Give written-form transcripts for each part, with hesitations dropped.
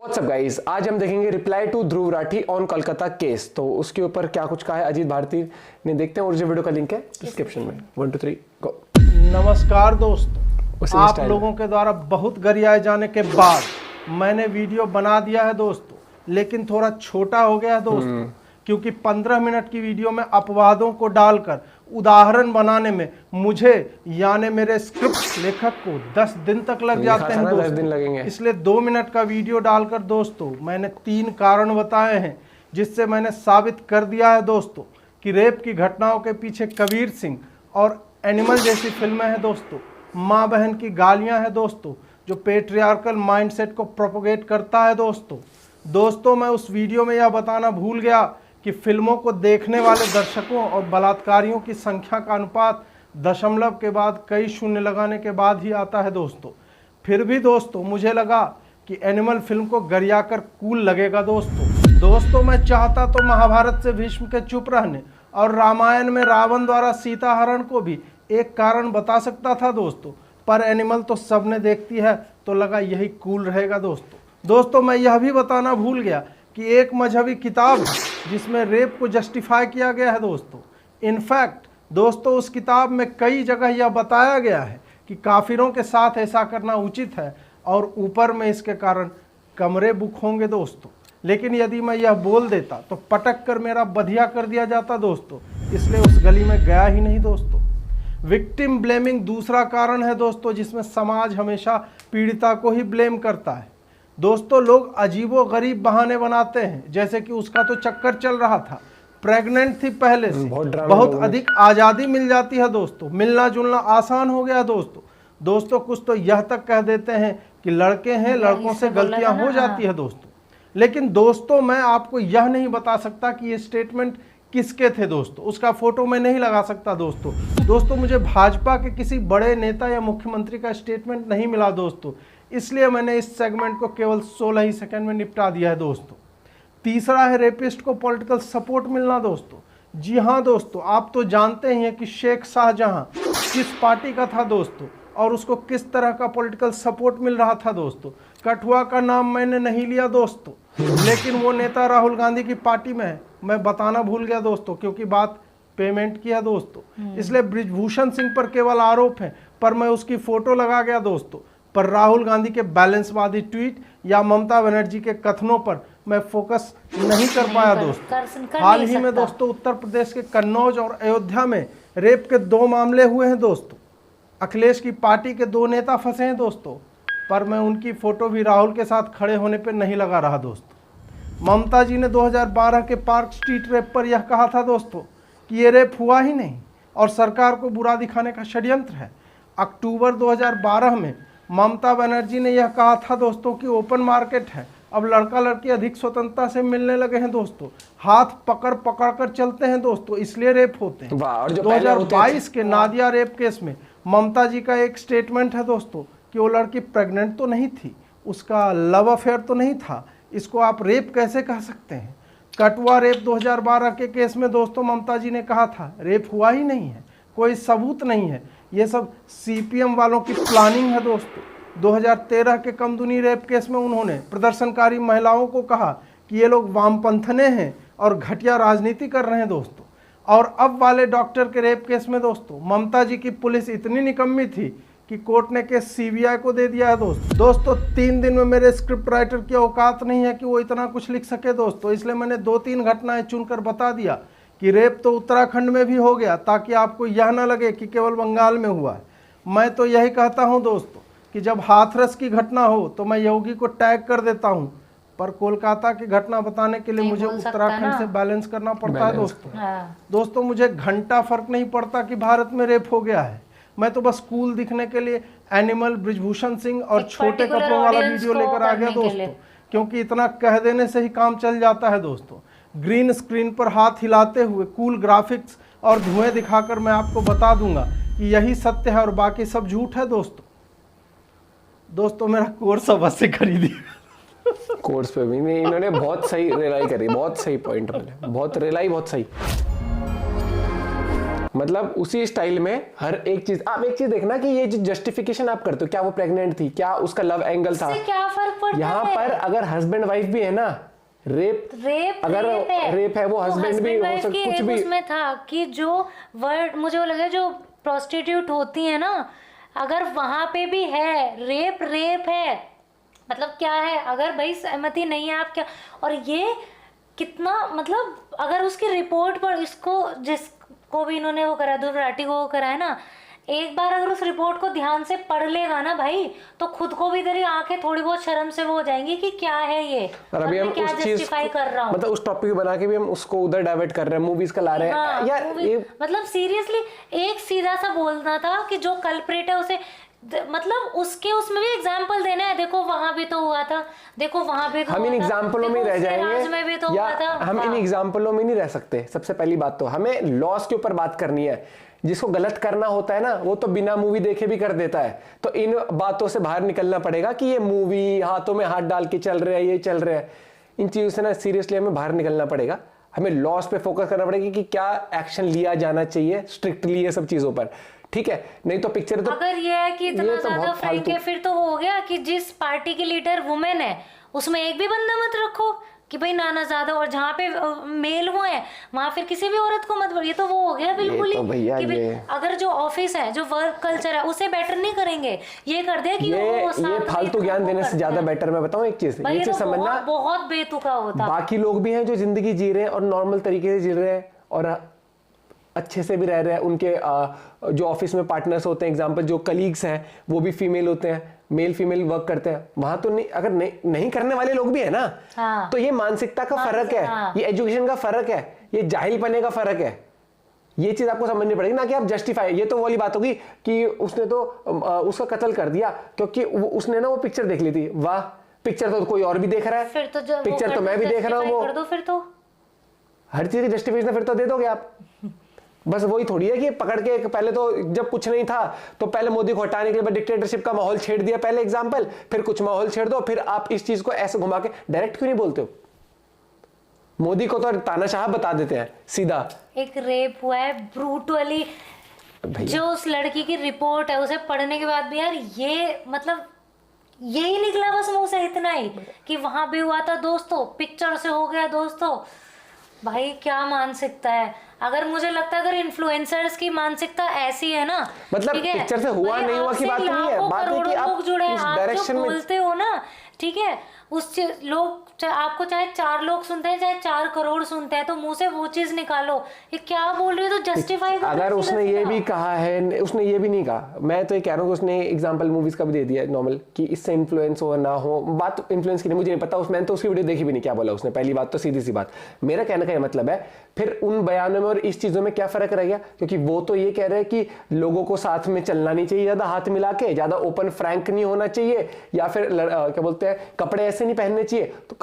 WhatsApp guys, आज हम देखेंगे reply to Dhruv Rathee on Kolkata case. तो उसके ऊपर क्या कुछ कहा है अजीत भारती ने, देखते हैं। और जो वीडियो का लिंक है डिस्क्रिप्शन में। 1 2 3 गो। नमस्कार दोस्तों, उसी आप स्टाइल लोगों के द्वारा बहुत गरियाए जाने के बाद मैंने वीडियो बना दिया है दोस्तों, लेकिन थोड़ा छोटा हो गया है दोस्तों, क्योंकि 15 मिनट की वीडियो में अपवादों को डालकर उदाहरण बनाने में मुझे यानी मेरे स्क्रिप्ट लेखक को 10 दिन तक लग जाते हैं दोस्तों। 10 दिन लगेंगे। इसलिए 2 मिनट का वीडियो डालकर दोस्तों मैंने 3 कारण बताए हैं, जिससे मैंने साबित कर दिया है दोस्तों कि रेप की घटनाओं के पीछे कबीर सिंह और एनिमल जैसी फिल्में हैं दोस्तों, माँ बहन की गालियां हैं दोस्तों, जो पेट्रियार्कल माइंडसेट को प्रोपोगेट करता है दोस्तों मैं उस वीडियो में यह बताना भूल गया कि फिल्मों को देखने वाले दर्शकों और बलात्कारियों की संख्या का अनुपात दशमलव के बाद कई शून्य लगाने के बाद ही आता है दोस्तों। फिर भी दोस्तों मुझे लगा कि एनिमल फिल्म को गरियाकर कूल लगेगा दोस्तों मैं चाहता तो महाभारत से भीष्म के चुप रहने और रामायण में रावण द्वारा सीता हरण को भी एक कारण बता सकता था दोस्तों, पर एनिमल तो सबने देखती है तो लगा यही कूल रहेगा दोस्तों मैं यह भी बताना भूल गया कि एक मजहबी किताब जिसमें रेप को जस्टिफाई किया गया है दोस्तों। इनफैक्ट दोस्तों उस किताब में कई जगह यह बताया गया है कि काफिरों के साथ ऐसा करना उचित है और ऊपर में इसके कारण कमरे बुक होंगे दोस्तों। लेकिन यदि मैं यह बोल देता तो पटक कर मेरा बधिया कर दिया जाता दोस्तों, इसलिए उस गली में गया ही नहीं दोस्तों। विक्टिम ब्लेमिंग दूसरा कारण है दोस्तों, जिसमें समाज हमेशा पीड़िता को ही ब्लेम करता है दोस्तों। लोग अजीबो गरीब बहाने बनाते हैं, जैसे कि उसका तो चक्कर चल रहा था, प्रेग्नेंट थी पहले से, बहुत अधिक आज़ादी मिल जाती है दोस्तों, मिलना जुलना आसान हो गया दोस्तों कुछ तो यह तक कह देते हैं कि लड़के हैं, लड़कों से गलतियां हो जाती है दोस्तों। लेकिन दोस्तों मैं आपको यह नहीं बता सकता कि ये स्टेटमेंट किसके थे दोस्तों, उसका फोटो मैं नहीं लगा सकता दोस्तों मुझे भाजपा के किसी बड़े नेता या मुख्यमंत्री का स्टेटमेंट नहीं मिला दोस्तों, इसलिए मैंने इस सेगमेंट को केवल 16 ही सेकंड में निपटा दिया है दोस्तों। तीसरा है रेपिस्ट को पॉलिटिकल सपोर्ट मिलना दोस्तों। जी हाँ दोस्तों, आप तो जानते ही हैं कि शेख शाहजहां किस पार्टी का था दोस्तों और उसको किस तरह का पॉलिटिकल सपोर्ट मिल रहा था दोस्तों। कठुआ का नाम मैंने नहीं लिया दोस्तों, लेकिन वो नेता राहुल गांधी की पार्टी में है, मैं बताना भूल गया दोस्तों, क्योंकि बात पेमेंट की है दोस्तों, इसलिए ब्रिजभूषण सिंह पर केवल आरोप है, पर मैं उसकी फोटो लगा गया दोस्तों। पर राहुल गांधी के बैलेंसवादी ट्वीट या ममता बनर्जी के कथनों पर मैं फोकस नहीं कर पाया दोस्तों। हाल ही में दोस्तों उत्तर प्रदेश के कन्नौज और अयोध्या में रेप के 2 मामले हुए हैं दोस्तों। अखिलेश की पार्टी के 2 नेता फंसे हैं दोस्तों, पर मैं उनकी फोटो भी राहुल के साथ खड़े होने पर नहीं लगा रहा दोस्तों। ममता जी ने 2012 के पार्क स्ट्रीट रेप पर यह कहा था दोस्तों कि ये रेप हुआ ही नहीं और सरकार को बुरा दिखाने का षड्यंत्र है। अक्टूबर 2012 में ममता बनर्जी ने यह कहा था दोस्तों कि ओपन मार्केट है, अब लड़का लड़की अधिक स्वतंत्रता से मिलने लगे हैं दोस्तों, हाथ पकड़ पकड़ कर चलते हैं दोस्तों, इसलिए रेप होते हैं। 2022 के नादिया रेप केस में ममता जी का एक स्टेटमेंट है दोस्तों कि वो लड़की प्रेग्नेंट तो नहीं थी, उसका लव अफेयर तो नहीं था, इसको आप रेप कैसे कह सकते हैं। कठुआ रेप 2012 के केस में दोस्तों ममता जी ने कहा था रेप हुआ ही नहीं है, कोई सबूत नहीं है, ये सब सीपीएम वालों की प्लानिंग है दोस्तों। 2013 के कमदुनी रेप केस में उन्होंने प्रदर्शनकारी महिलाओं को कहा कि ये लोग वामपंथने हैं और घटिया राजनीति कर रहे हैं दोस्तों। और अब वाले डॉक्टर के रेप केस में दोस्तों ममता जी की पुलिस इतनी निकम्मी थी कि कोर्ट ने केस सीबीआई को दे दिया है दोस्तों 3 दिन में मेरे स्क्रिप्ट राइटर की औकात नहीं है कि वो इतना कुछ लिख सके दोस्तों, इसलिए मैंने 2-3 घटनाएं चुनकर बता दिया कि रेप तो उत्तराखंड में भी हो गया, ताकि आपको यह ना लगे कि केवल बंगाल में हुआ है। मैं तो यही कहता हूं दोस्तों कि जब हाथरस की घटना हो तो मैं योगी को टैग कर देता हूं, पर कोलकाता की घटना बताने के लिए मुझे उत्तराखंड से बैलेंस करना पड़ता है दोस्तों मुझे घंटा फर्क नहीं पड़ता कि भारत में रेप हो गया है, मैं तो बस कूल दिखने के लिए एनिमल, ब्रिजभूषण सिंह और छोटे कपड़ों वाला वीडियो लेकर आ गया दोस्तों, क्योंकि इतना कह देने से ही काम चल जाता है दोस्तों। ग्रीन स्क्रीन पर हाथ हिलाते हुए कूल ग्राफिक्स और धुएं दिखाकर मैं आपको बता दूंगा कि यही सत्य है और बाकी सब झूठ है दोस्तों मेरा कोर्स अवश्य खरीदिए। कोर्स पे भी नहीं, इन्होंने बहुत सही रिलाई करी, बहुत सही पॉइंट मिले, बहुत रिलाई, बहुत सही। मतलब उसी स्टाइल में हर एक चीज, आप एक चीज देखना कि ये जो जस्टिफिकेशन आप करते हो, क्या वो प्रेग्नेंट थी, क्या उसका लव एंगल था, इससे क्या फर्क पड़ता यहाँ है? पर अगर हस्बैंड वाइफ भी है ना, रेप अगर रेप है वो हस्बैंड भी हो सकता, कुछ भी उसमें था कि जो वर्ड मुझे वो लगा, जो प्रोस्टिट्यूट होती है ना, अगर वहां पे भी है रेप, रेप है मतलब क्या है, अगर भाई सहमति नहीं है आप क्या, और ये कितना मतलब, अगर उसकी रिपोर्ट पर इसको जिसको भी इन्होंने वो करा, ध्रुव राठी को वो करा है ना, एक बार अगर उस रिपोर्ट को ध्यान से पढ़ लेगा ना भाई, तो खुद को भी तेरी आंखें थोड़ी बहुत शर्म से वो हो जाएंगी कि क्या है ये, और अभी हम क्या उस चीज जस्टिफाई कर रहा हूँ, मतलब उस टॉपिक बना के भी हम उसको उधर डाइवर्ट कर रहे हैं, मूवीज का ला रहे हैं। हाँ, यार ये मतलब सीरियसली एक सीधा सा बोलना था कि जो कल्प्रेट है उसे मतलब उसके उसमें भी एग्जाम्पल देना है, देखो वहां भी तो हुआ था, देखो वहां भी तो हम इन हुआ था, एग्जाम्पलों में देखो रह उसके राज जाएंगे में भी तो या हुआ था। हम इन हाँ। एग्जाम्पलों में नहीं रह सकते। सबसे पहली बात तो हमें लॉस के ऊपर बात करनी है, जिसको गलत करना होता है ना वो तो बिना मूवी देखे भी कर देता है। तो इन बातों से बाहर निकलना पड़ेगा कि ये मूवी हाथों में हाथ डाल के चल रहे हैं, ये चल रहे हैं, इन चीजों से ना सीरियसली हमें बाहर निकलना पड़ेगा। हमें लॉस पे फोकस करना पड़ेगा कि क्या एक्शन लिया जाना चाहिए स्ट्रिक्टली ये सब चीजों पर, ठीक है? नहीं तो पिक्चर तो अगर ये है कि इतना ये तो ज्यादा बहुत फेंक फालतू। है, फिर तो वो हो गया कि जिस पार्टी की लीडर वुमेन है उसमें एक भी बंदा मत रखो कि भाई नाना ज्यादा, और जहाँ पे मेल हुए हैं वहां फिर किसी भी औरत को मत, ये तो वो हो गया बिल्कुल तो भैया ही कि ये अगर जो ऑफिस है, जो वर्क कल्चर है उसे बेटर नहीं करेंगे, ये कर दिया कि ये साथ में फालतू ज्ञान देने से ज्यादा बेटर मैं बताऊं एक चीज, भाई ये चीज तो समझना, बहुत बेतुका होता। बाकी लोग भी हैं जो जिंदगी जी रहे हैं और नॉर्मल तरीके से जी रहे हैं और अच्छे से भी रह रहे हैं। उनके जो ऑफिस में पार्टनर्स होते हैं, एग्जांपल जो कलीग्स हैं वो भी फीमेल होते हैं, मेल फीमेल वर्क करते हैं, वहां तो नहीं, अगर नहीं करने वाले लोग भी है ना, हाँ। तो ये मानसिकता का फर्क है, हाँ। ये एजुकेशन का फर्क है, ये जाहिलपने का फर्क है। ये चीज आपको समझनी पड़ेगी ना कि आप जस्टिफाई, ये तो वाली बात होगी कि उसने तो उसका कत्ल कर दिया क्योंकि उसने ना वो पिक्चर देख ली थी। वाह, पिक्चर तो कोई और भी देख रहा है, फिर तो जब पिक्चर तो मैं भी देख रहा हूँ, वो कर दो फिर तो हर चीज की जस्टिफिकेशन फिर तो दे दोगे आप। बस वही थोड़ी है कि पकड़ के पहले तो जब कुछ नहीं था तो पहले मोदी को हटाने के लिए डिक्टेटरशिप का माहौल छेड़ दिया पहले एग्जांपल, फिर कुछ माहौल छेड़ दो, फिर आप इस चीज को ऐसे घुमा के डायरेक्ट क्यों नहीं बोलते हो? मोदी को तो तानाशाह बता देते हैं सीधा। एक रेप हुआ है ब्रूटली, जो उस लड़की की रिपोर्ट है उसे पढ़ने के बाद भी यार ये मतलब यही निकला बस मुंह से, इतना ही कि वहां भी हुआ था दोस्तों, पिक्चर से हो गया दोस्तों। भाई क्या मानसिकता है, अगर मुझे लगता है अगर इन्फ्लुएंसर्स की मानसिकता ऐसी है ना, मतलब ठीक है, पिक्चर से हुआ भाई नहीं हुआ की आपसे बात नहीं है, लाखों बात है कि करोड़ों आप लोग जुड़े हैं, उस आप डायरेक्शन जो में बोलते हो ना, ठीक है, लोग आपको चाहे 4 लोग सुनते हैं चाहे 4 करोड़ सुनते हैं, तो मुंह से वो चीज निकालो, ये क्या बोल रहे हो, तो जस्टिफाई करो। अगर उसने ये भी कहा है, उसने ये भी नहीं कहा, मैं तो ये कह रहा हूँ कि उसने एग्जांपल मूवीज का भी दे दिया नॉर्मल कि इससे इन्फ्लुएंस हो ना हो, बात इन्फ्लुएंस की नहीं, मुझे नहीं पता, मैंने तो उसकी वीडियो देखी भी नहीं क्या बोला उसने, पहली बात तो सीधी सी बात। मेरा कहने का ये मतलब है फिर उन बयानों में और इस चीजों में क्या फर्क रह गया, क्योंकि वो तो ये कह रहे हैं कि लोगों को साथ में चलना नहीं चाहिए, ज्यादा हाथ मिला के, ज्यादा ओपन फ्रैंक नहीं होना चाहिए, या फिर क्या बोलते हैं कपड़े ऐसे नहीं पहनने चाहिए। तो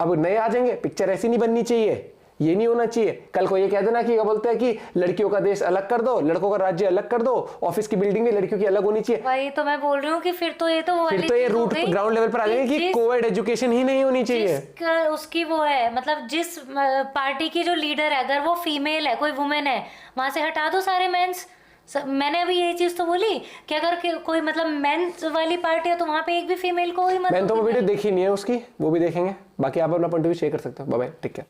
अब नए आ जाएंगे, पिक्चर ऐसी नहीं बननी चाहिए, ये नहीं होना चाहिए। कल को ये कह देना कि क्या बोलते हैं कि लड़कियों का देश अलग कर दो, लड़कों का राज्य अलग कर दो, ऑफिस की बिल्डिंग भी लड़कियों की अलग होनी चाहिए। वही तो मैं बोल रही हूँ कि फिर तो ये रूट ग्राउंड लेवल पर आ जाएंगे कि कोविड एजुकेशन ही नहीं होनी चाहिए। उसकी वो है मतलब जिस पार्टी की जो लीडर है, अगर वो फीमेल है, कोई वुमेन है, वहां से हटा दो सारे मेंस। मैंने अभी यही चीज तो बोली कि अगर कोई मतलब मेंस वाली पार्टी है तो वहां पे एक भी फीमेल को ही मत। मैंने तो वो वीडियो देखी नहीं है उसकी, वो भी देखेंगे, बाकी आप अपना पॉइंट ऑफ व्यू शेयर कर सकते हो। Bye bye, take care.